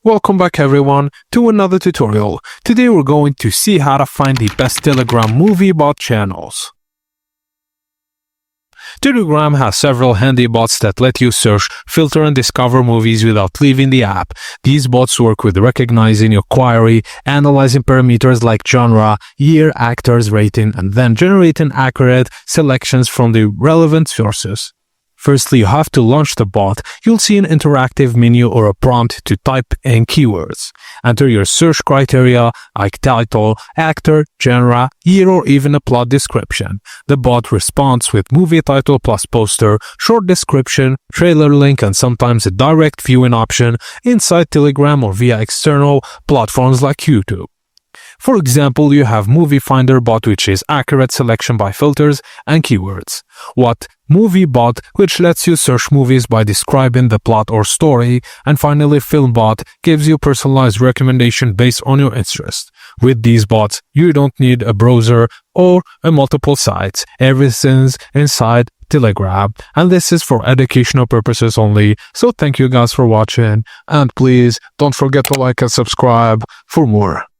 Welcome back everyone to another tutorial. Today we're going to see how to find the best Telegram movie bot channels. Telegram has several handy bots that let you search, filter and discover movies without leaving the app. These bots work with recognizing your query, analyzing parameters like genre, year, actors, rating, and then generating accurate selections from the relevant sources. Firstly, you have to launch the bot. You'll see an interactive menu or a prompt to type in keywords. Enter your search criteria like title, actor, genre, year, or even a plot description. The bot responds with movie title plus poster, short description, trailer link, and sometimes a direct viewing option inside Telegram or via external platforms like YouTube. For example, you have Movie Finder bot, which is accurate selection by filters and keywords. What Movie bot, which lets you search movies by describing the plot or story. And finally, Film bot gives you personalized recommendation based on your interest. With these bots, you don't need a browser or multiple sites. Everything's inside Telegram, and this is for educational purposes only. So thank you guys for watching, and please don't forget to like and subscribe for more.